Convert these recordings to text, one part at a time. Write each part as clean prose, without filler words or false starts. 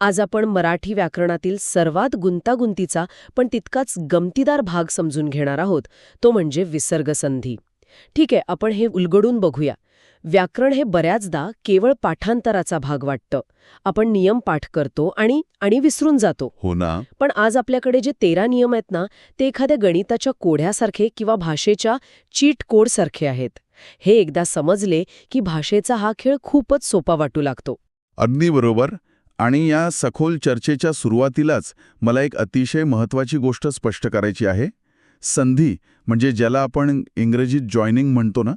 आज आपण मराठी व्याकरणातील सर्वात गुंतागुंतीचा पण तितकाच गमतीदार भाग समजून घेणार आहोत, तो म्हणजे विसर्गसंधी. ठीक आहे, आपण हे उलगडून बघूया. व्याकरण हे बऱ्याचदा केवळ पाठांतराचा भाग वाटतं. आपण नियम पाठ करतो आणि विसरून जातो. हो ना. पण आज आपल्याकडे जे 13 नियम आहेत ना, ते एखाद्या गणिताच्या कोड्यासारखे किंवा भाषेच्या चीट कोडसारखे आहेत. हे एकदा समजले की भाषेचा हा खेळ खूपच सोपा वाटू लागतो. अगदी बरोबर. आणि या सखोल चर्चेच्या सुरुवातीलाच मला एक अतिशय महत्त्वाची गोष्ट स्पष्ट करायची आहे. संधी म्हणजे ज्याला आपण इंग्रजीत जॉईनिंग म्हणतो ना,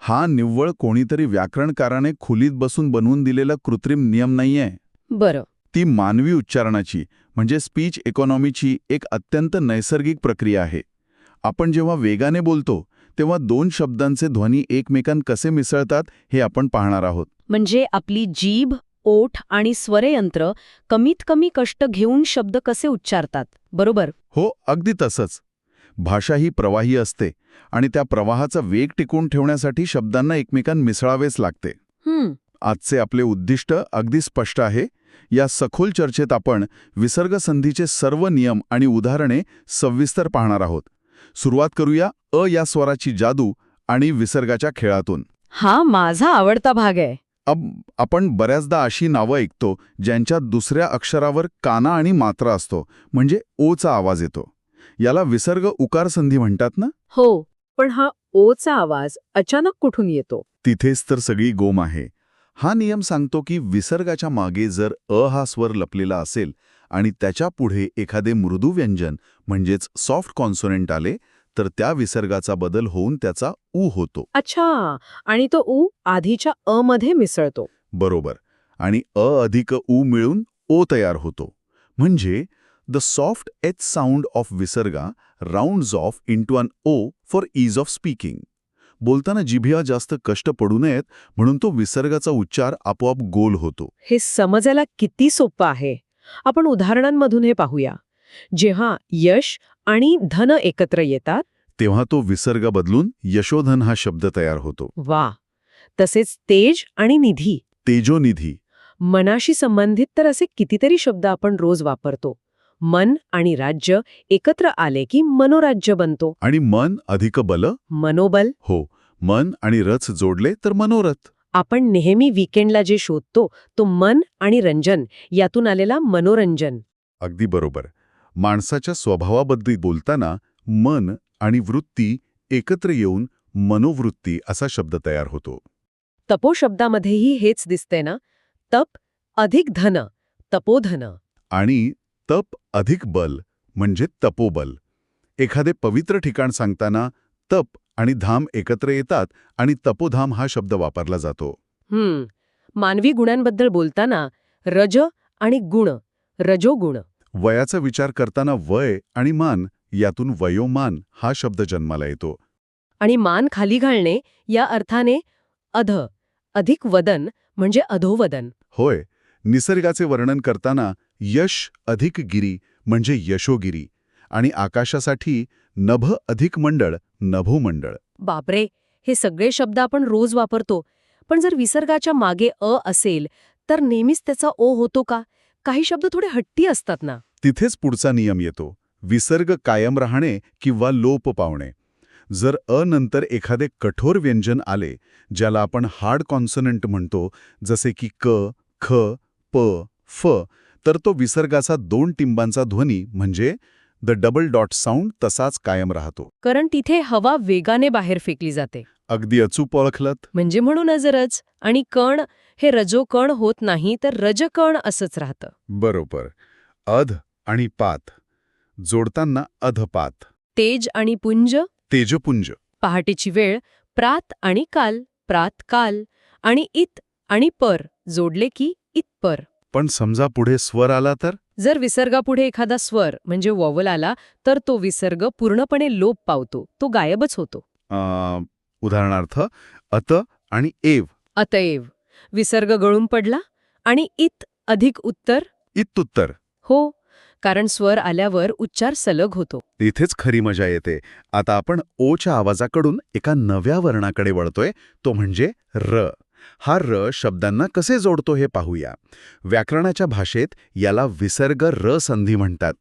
हा निव्वळ कोणीतरी व्याकरणकाराने खुलीत बसून बनवून दिलेला कृत्रिम नियम नाहीये. बरं. ती मानवी उच्चारणाची म्हणजे स्पीच इकॉनॉमीची एक अत्यंत नैसर्गिक प्रक्रिया आहे. आपण जेव्हा वेगाने बोलतो तेव्हा दोन शब्दांचे ध्वनी एकमेकांत कसे मिसळतात हे आपण पाहणार आहोत. म्हणजे आपली जीभ, ओठ आणि स्वरयंत्र कमीत कमी कष्ट घेऊन शब्द कसे उच्चारतात, बरोबर? हो, अगदी तसंच. भाषा ही प्रवाही असते आणि त्या प्रवाहाचा वेग टिकवून ठेवण्यासाठी शब्दांना एकमेकांत मिसळावेच लागते. आजचे आपले उद्दिष्ट अगदी स्पष्ट आहे. या सखोल चर्चेत आपण विसर्गसंधीचे सर्व नियम आणि उदाहरणे सविस्तर पाहणार आहोत. सुरुवात करूया या स्वराची जादू आणि विसर्गाच्या खेळातून. हा माझा आवडता भाग आहे. आपण बऱ्याचदा अशी नावं ऐकतो ज्यांच्या दुसऱ्या अक्षरावर काना आणि मात्रा असतो, म्हणजे ओचा आवाज येतो. याला विसर्ग उकार संधी म्हणतात ना? हो, पण हा ओचा आवाज अचानक कुठून येतो? तिथेच तर सगळी गोम आहे. हा नियम सांगतो की विसर्गाच्या मागे जर हा स्वर लपलेला असेल आणि त्याच्या पुढे एखादे मृदू व्यंजन म्हणजेच सॉफ्ट कॉन्सोनंट आले तर त्या विसर्गाचा बदल होऊन त्याचा ऊ होतो. अच्छा, आणि तो ऊ आधीच्या अ मध्ये मिसळतो. बरोबर. आणि अधिक ऊ मिळून ओ तयार होतो. म्हणजे the soft H sound of विसर्गा rounds off into an O for ease of speaking. बोलताना जिभेला जास्त कष्ट पडू नयेत म्हणून तो विसर्गाचा उच्चार आपोआप गोल होतो. हे समजायला किती सोपं आहे. आपण उदाहरणांमधून हे पाहूया. जेव्हा यश आणि धन एकत्र येतात तेव्हा तो विसर्ग बदलून यशोधन हा शब्द तयार होतो. वा. तसेच तेज आणि निधी, तेजोनिधी. मनाशी संबंधित तर असे कितीतरी शब्द आपण रोज वापरतो. मन आणि राज्य एकत्र आले की मनोराज्य बनतो. आणि मन अधिक बल, मनोबल. हो, मन आणि रथ जोडले तर मनोरथ. आपण नेहमी वीकेंडला जे शोधतो तो मन आणि रंजन यातून आलेला मनोरंजन. अगदी बरोबर. माणसाच्या स्वभावाबद्दल बोलताना मन आणि वृत्ती एकत्र येऊन मनोवृत्ती असा शब्द तयार होतो. तपो शब्दामध्येही हेच दिसते ना. तप अधिक धन, तपोधन. आणि तप अधिक बल म्हणजे तपोबल. एखादे पवित्र ठिकाण सांगताना तप आणि धाम एकत्र येतात आणि तपोधाम हा शब्द वापरला जातो. मानवी गुणांबद्दल बोलताना रज आणि गुण, रजोगुण. वयाचा विचार करताना वय आणि मान यातून वयोमान हा शब्द जन्माला येतो. आणि मान खाली घालणे या अर्थाने अध, अधिक वदन म्हणजे अधोवदन. होय. निसर्गाचे वर्णन करताना यश अधिक गिरी म्हणजे यशोगिरी. आणि आकाशासाठी नभ अधिक मंडळ, नभोमंडळ. बापरे, हे सगळे शब्द आपण रोज वापरतो. पण जर विसर्गाच्या मागे असेल तर नेहमीच त्याचा ओ होतो का? काही शब्द थोडे हट्टी असतात ना. तिथेच पुढचा नियम येतो. विसर्ग कायम राहणे किंवा लोप पावणे. जर नंतर एखादे कठोर व्यंजन आले, ज्याला आपण हार्ड कॉन्सोनंट म्हणतो, जसे की क, ख, प, फ, तर तो विसर्गाचा 2 टिंबांचा ध्वनी म्हणजे द डबल डॉट साऊंड तसाच कायम राहतो. कारण तिथे हवा वेगाने बाहेर फेकली जाते. अगदी अचूक ओळखलत. म्हणजे म्हणूनच रज आणि कण हे रजोकण होत नाही तर रजकण असंच राहतं. बरोबर. अध आणि पात जोडताना अधपात. तेज आणि पुंज, तेजपुंज. पहाटेची वेळ प्रात आणि काल, प्रातकाल. आणि इत आणि पर जोडले की इतपर. पण समजा पुढे स्वर आला तर? जर विसर्गापुढे एखादा स्वर म्हणजे वॉवल आला तर तो विसर्ग पूर्णपणे लोप पावतो, तो गायबच होतो. उदाहरणार्थ अत आणि एव. अतएव विसर्ग गळून पडला आणि इत अधिक उत्तर, इत्तुत्तर. हो, कारण स्वर आल्यावर उच्चार सलग होतो. इथेच खरी मजा येते. आता आपण ओच्या आवाजाकडून एका नव्या वर्णाकडे वळतोय, तो म्हणजे र. हा र शब्दांना कसे जोडतो हे पाहूया. व्याकरणाच्या भाषेत याला विसर्ग र संधी म्हणतात.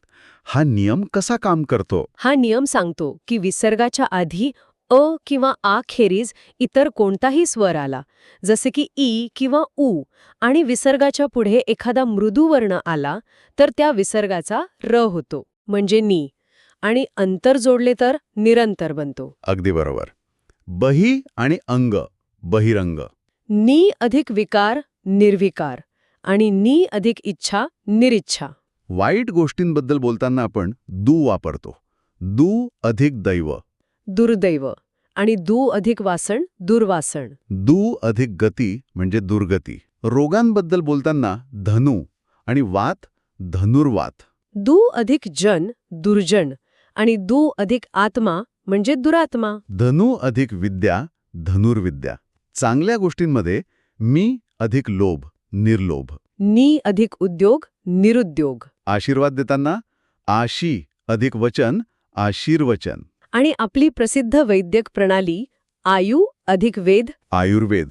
हा नियम कसा काम करतो? हा नियम सांगतो की विसर्गाच्या आधी अ किंवा आ खेरीज इतर कोणताही स्वर आला, जसे की ई किंवा उ, आणि विसर्गाच्या पुढे एखादा मृदू वर्ण आला तर त्या विसर्गाचा र होतो, म्हणजे नी, आणि अंतर जोडले तर निरंतर बनतो. अगदी बरोबर. बही आणि अंग, बहिरंग. नी अधिक विकार, निर्विकार, आणि नी अधिक इच्छा, निरिच्छा. वाईट गोष्टींबद्दल बोलताना आपण दू वापरतो. दू अधिक दैव. दुर्दैव, आणि दू अधिक वासण, दुर्वासण. दू अधिक गती म्हणजे दुर्गती. रोगांबद्दल बोलताना धनु आणि वात, धनुर्वात. दू अधिक जन, दुर्जन, आणि दू अधिक आत्मा म्हणजे दुरात्मा. धनु अधिक विद्या, धनुर्विद्या. चांगल्या गोष्टींमध्ये मी अधिक लोभ, निर्लोभ. नी अधिक उद्योग, निरुद्योग. आशीर्वाद देताना आशी अधिक वचन, आशीर्वचन. आणि आपली प्रसिद्ध वैद्यक प्रणाली आयु अधिक वेद, आयुर्वेद.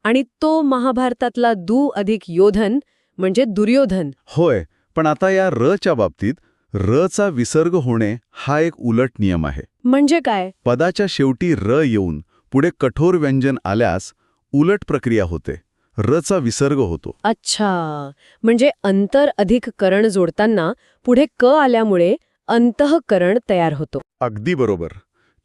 आणि तो महाभारतातला दू अधिक योधन म्हणजे दुर्योधन. होय, पण आता या रच्या बाबतीत रचा विसर्ग होणे हा एक उलट नियम आहे. म्हणजे काय? पदाच्या शेवटी र येऊन पुढे कठोर व्यंजन आल्यास उलट प्रक्रिया होते. रचा विसर्ग होतो. अच्छा, म्हणजे अंतर अधिक करण जोडताना पुढे क आल्यामुळे अंतःकरण तयार होतो. अगदी बरोबर.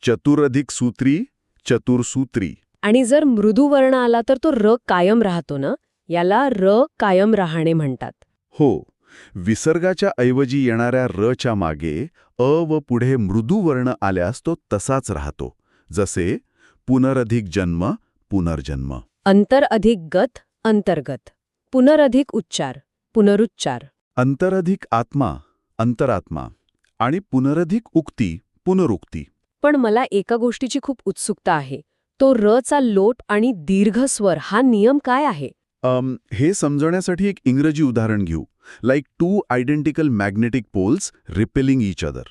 चतुर अधिक सूत्री, चतुरसूत्री. आणि जर मृदू वर्ण आला तर तो र कायम राहतो ना, याला र कायम राहणे म्हणतात. हो, विसर्गाच्या ऐवजी येणाऱ्या रच्या मागे अ व पुढे मृदू वर्ण आल्यास तो तसाच राहतो. जसे पुनरधिक जन्म, पुनर्जन्म. अंतर अधिक गत, अंतर्गत. पुनरधिक उच्चार, पुनरुच्चार. अंतरधिक आत्मा, अंतरात्मा. आणि पुनरधिक उक्ती, पुनरुक्ती. पण मला एका गोष्टीची खूप उत्सुकता आहे. तो र चा लोट आणि दीर्घ स्वर हा नियम काय आहे? हे समजण्यासाठी एक इंग्रजी उदाहरण घेऊ. Like two identical magnetic poles repelling each other.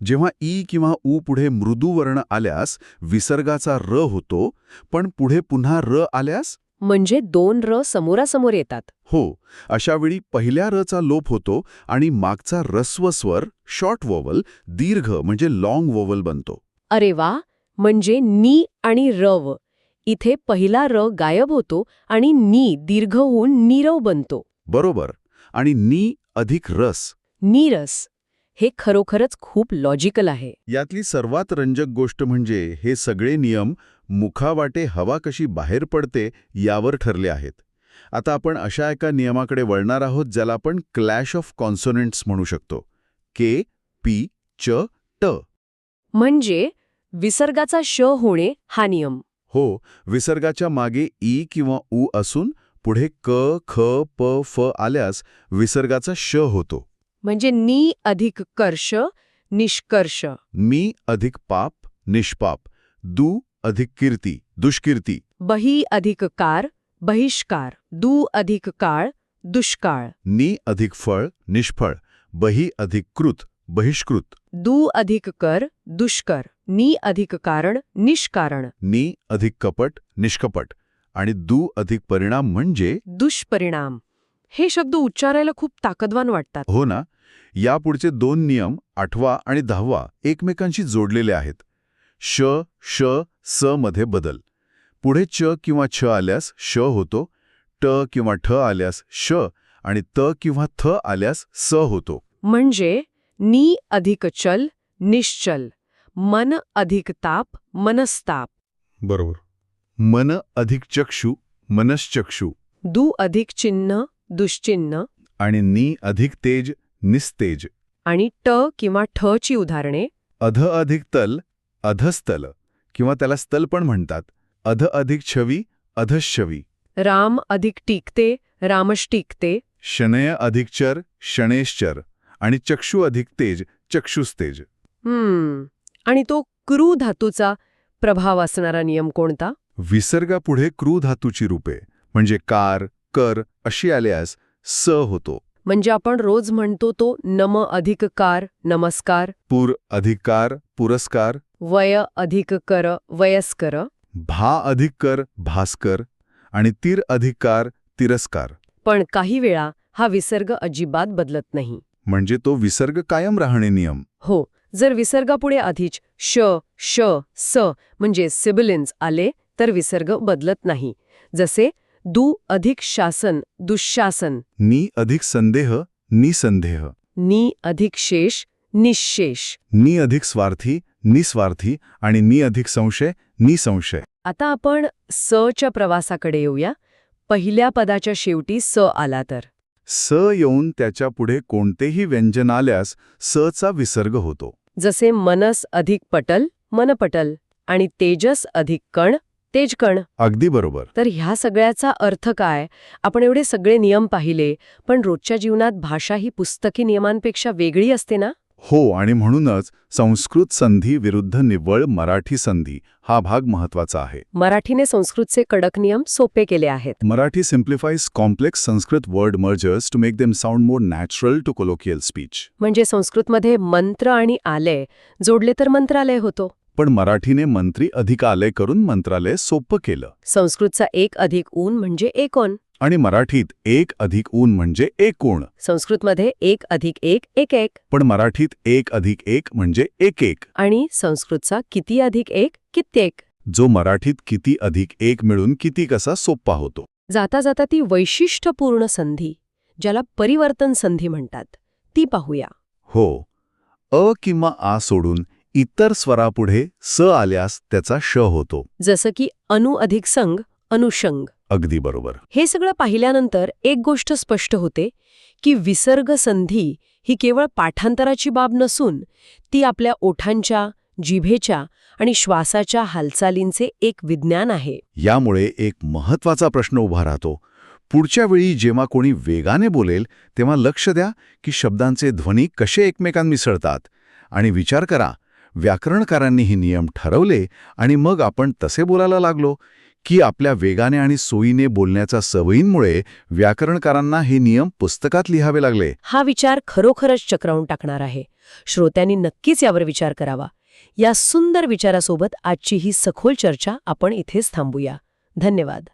जेव्हा ई किंवा उ पुढे मृदू वर्ण आल्यास विसर्गाचा र होतो, पण पुढे पुन्हा र आल्यास? म्हणजे दोन र समोरासमोर येतात. हो, अशावेळी पहिल्या रचा लोप होतो आणि मागचा रस्व स्वर, शॉर्ट वोवल, दीर्घ म्हणजे लॉंग वोवल बनतो. अरे वा, म्हणजे नी आणि रव. इथे पहिला र गायब होतो आणि नी दीर्घ होऊन नीरव बनतो. बरोबर. आणि नी अधिक रस. नीरस. हे खरोखरच खूप लॉजिकल आहे. यातली सर्वात रंजक गोष्ट म्हणजे हे सगळे नियम मुखावाटे हवा कशी बाहेर पडते यावर ठरले आहेत. आता आपण अशा एका नियमाकडे वळणार आहोत ज्याला आपण क्लॅश ऑफ कॉन्सोनंट्स म्हणू शकतो. के, पी, च, ट. म्हणजे विसर्गाचा श होणे हा नियम. हो, विसर्गाच्या मागे ई किंवा उ असून पुढे क, ख, प, फ आल्यास विसर्गाचा श होतो. म्हणजे नी अधिक कर्ष, निष्कर्ष. मी अधिक पाप, निष्पाप. दू अधिक कीर्ती, दुष्कीर्ती. बही अधिक कार, बहिष्कार. दू अधिक काळ, दुष्काळ. नी अधिक फळ, निष्फळ. बही अधिक कृत, बहिष्कृत. दू अधिक कर, दुष्कर. नी अधिक कारण, निष्कारण. नी अधिक कपट, निष्कपट. आणि दू अधिक परिणाम म्हणजे दुष्परिणाम. हे शब्द उच्चारायला खूप ताकदवान वाटतात. हो ना. यापुढचे दोन नियम 8वा आणि 10वा एकमेकांशी जोडलेले आहेत. श, श, स मध्ये बदल. पुढे च किंवा छ आल्यास श होतो, ट किंवा ठ आल्यास श, आणि त किंवा थ आल्यास स होतो. म्हणजे नी अधिक चल, निश्चल. मन अधिक ताप, मनस्ताप. बरोबर. मन अधिक चक्षु, मनश्चक्षु. दू अधिक चिन्ह, दुश्चिन्ह. आणि नी अधिक तेज, निस्तेज. आणि ट किंवा ठ ची उदाहरणे. अध अधिक तल, अधस्तल, किंवा त्याला स्तल पण म्हणतात. अध अधिक छवी, अधश्छवी. राम अधिक टीकते, रामष्टीकते. शनय अधिक चर, शणेश्चर. आणि चक्षु अधिक तेज, चक्षुस्तेज. आणि तो क्रू धातूचा प्रभाव असणारा नियम कोणता? विसर्गापुढे क्रू धातूची रूपे म्हणजे कार, कर अशी आल्यास स होतो. म्हणजे आपण रोज म्हणतो तो नम अधिक कार, नमस्कार. पूर अधिक कार, पुरस्कार. वय अधिक कर, वयस्कर. भा अधिक कर, भास्कर. आणि तिर अधिक कार तिरस्कार. पण काही वेळा हा विसर्ग अजिबात बदलत नाही. म्हणजे तो विसर्ग कायम राहणे नियम. हो, जर विसर्गापुढे आधीच श, श, स म्हणजे सिबिलिन्स आले तर विसर्ग बदलत नाही. जसे दु अधिक शासन, दुःशासन. नि अधिक संदेह निसंदेह. नि अधिक शेष, निःशेष. नि अधिक स्वार्थी निस्वार्थी आणि नि अधिक संशय निसंशय. आता आपण स च्या प्रवासाकडे येऊया. पहिल्या पदाच्या शेवटी स आला तर स येऊन त्याच्या पुढे कोणतेही व्यंजन आल्यास स चा विसर्ग होतो. जसे मनस अधिक पटल, मनपटल आणि तेजस अधिक कण, तेजकण. अगदी बरोबर. तर ह्या सगळ्याचा अर्थ काय? आपण एवढे सगळे नियम पाहिले, पण रोजच्या जीवनात भाषा ही पुस्तकी नियमांपेक्षा वेगळी असते ना? हो, आणि म्हणूनच संस्कृत संधी विरुद्ध निव्वळ मराठी संधी हा भाग महत्वाचा आहे. मराठीने संस्कृतचे कडक नियम सोपे केले आहेत. Marathi simplifies complex Sanskrit word mergers to make them sound more natural to colloquial speech. म्हणजे संस्कृतमध्ये मंत्र आणि आलय जोडले तर मंत्रालय होतो. पण मराठीने मंत्री अधिक आलय करून मंत्रालय सोपं केलं. संस्कृतचा एक अधिक ऊन म्हणजे एकोण. आणि मराठीत एक अधिक ऊन म्हणजे एकूण. संस्कृतमध्ये एक अधिक एक एक एक. पण मराठीत एक अधिक एक म्हणजे एक एक. आणि संस्कृतचा किती अधिक एक कित्येक. जो मराठीत किती अधिक एक मिळून किती कसा सोपा होतो. जाता जाता ती वैशिष्ट्यपूर्ण संधी, ज्याला परिवर्तन संधी म्हणतात, ती पाहूया. हो, अ किंवा आ सोडून इतर स्वरापुढे स आल्यास त्याचा श होतो. जसं की अनु अधिक संग, अनुषंग. अगदी बरोबर. हे सगळं पाहिल्यानंतर एक गोष्ट स्पष्ट होते की विसर्ग संधी ही केवळ पाठांतराची बाब नसून ती आपल्या ओठांच्या, जिभेच्या आणि श्वासाच्या हालचालींचे एक विज्ञान आहे. यामुळे एक महत्वाचा प्रश्न उभा राहतो. पुढच्या वेळी जेव्हा कोणी वेगाने बोलेल तेव्हा लक्ष द्या की शब्दांचे ध्वनी कसे एकमेकांत मिसळतात. आणि विचार करा, व्याकरणकारांनी हे नियम ठरवले आणि मग आपण तसे बोलायला लागलो की आपल्या वेगाने आणि सोयीने बोलण्याच्या सवयींमुळे व्याकरणकारांना हे नियम पुस्तकात लिहावे लागले. हा विचार खरोखरच चक्रावून टाकणार आहे. श्रोत्यांनी नक्कीच यावर विचार करावा. या सुंदर विचारासोबत आजची ही सखोल चर्चा आपण इथेच थांबूया. धन्यवाद.